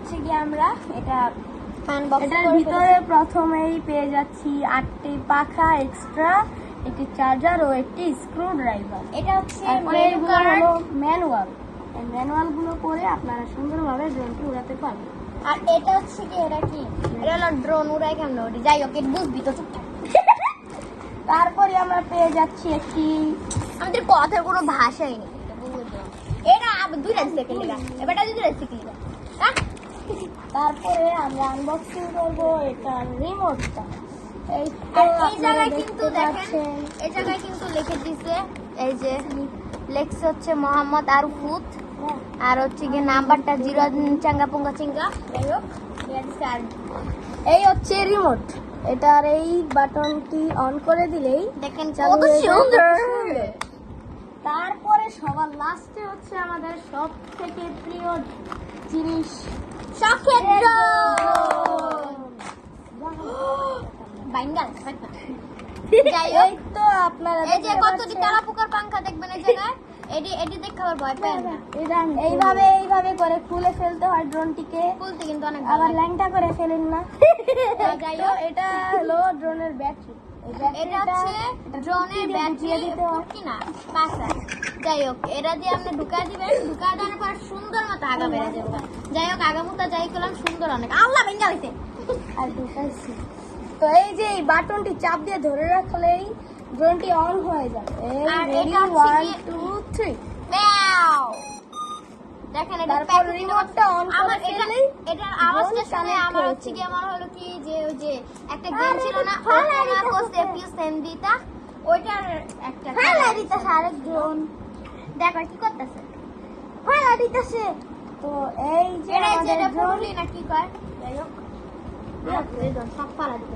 হচ্ছে কি আমরা এটা আনবক্সিং এটার ভিতরে প্রথমেই পেয়ে যাচ্ছি 8টি পাখা এক্সট্রা, একটি চার্জার ও একটি স্ক্রু ড্রাইভার। এটা হচ্ছে তারপরে এগুলো হলো ম্যানুয়াল। এই ম্যানুয়ালগুলো পরে আপনারা সুন্দরভাবে ড্রোনটি উড়াতে পারবেন। আর এটা হচ্ছে কি, এটা কি, এটা হলো ড্রোন উড়াই কেমন ওটি, যাই হোক এটা বুঝবি তো চুপচাপ। তারপরে আমরা পেয়ে যাচ্ছি একটি আমাদের কথার কোনো ভাষাই নেই, এটা দুইটা সেকেন্ড লাগা, এবারটা দুইটা সেকেন্ড লাগা। তারপরে আমরা আনবক্সিং করব এটার রিমোটটা। এই আর এই জায়গায় কিন্তু দেখেন, এই জায়গায় কিন্তু লিখে দিছে, এই যে লেখছে হচ্ছে মোহাম্মদ আরফুত, আর হচ্ছে গিয়ে নাম্বারটা 0 চাঙ্গা পুঙ্গা চিঙ্গা, যাই হোক এই হচ্ছে রিমোট। এটার এই বাটনটি অন করে দিলেই দেখেন চালু কত হয়ে সুন্দর। যাবে। তারপরে সবার লাস্টে হচ্ছে আমাদের সব থেকে প্রিয় জিনিস, শখের ড্রোন বাইঙ্গাল। যাই এই হোক, তো আপনারা এই যে দেখতে কতটি পাচ্ছেন। তেলা পোকার পাঙ্খা দেখবেন এই জায়গায়, এটি দেখে আবার ভয় পায় না। এইভাবে করে খুলে ফেলতে হয় ড্রোনটিকে, খুলতে কিন্তু অনেক আবার ভালো লাগে। ল্যাংটা করে ফেলেন না। যাই তো হোক, এটা হলো ড্রোনের ব্যাটারি। এটা হচ্ছে ড্রোনের ব্যাটারি দিতে হয়। কি না পাশা। যাই হোক, এটা দিয়ে আপনি ঢুকা দিবেন, ঢুকা দেওয়ার পর সুন্দর মতো আগা বেড়ে যাবে। যাই হোক, আগামুতা যাই করলাম সুন্দর অনেক। আল্লাহ বেঙ্গা হইছে। আর ঢুকাইছি। তো এই যে এই বাটনটি চাপ দিয়ে ধরে রাখলেই ড্রোনটি অন হয়ে যাবে। আর রেডি এটা হচ্ছে 1 গিয়ে- 2 3। ব্যাও! দেখেন এটা তারপর প্যাকেজিং রিমোটটা অন করে আমার ফেললেই এটার আওয়াজটা drone শুনে connect আমার হয়ে হচ্ছে যাবে। গিয়ে মনে হলো কি যে ওই যে একটা গেম আরে ছিল না, ফালা ওটা দিতেছে। কোসে পিউ সেন্দিতা, ওইটার একটা ফালা দিতেছে আরেক ড্রোন। দেখো কি করতেছে। ফালা দিতেছে। তো এই যে এটা আমাদের যেটা ড্রোন, পুরুলি না কি কয়, যাই হোক, সব ফালা দিতেছে।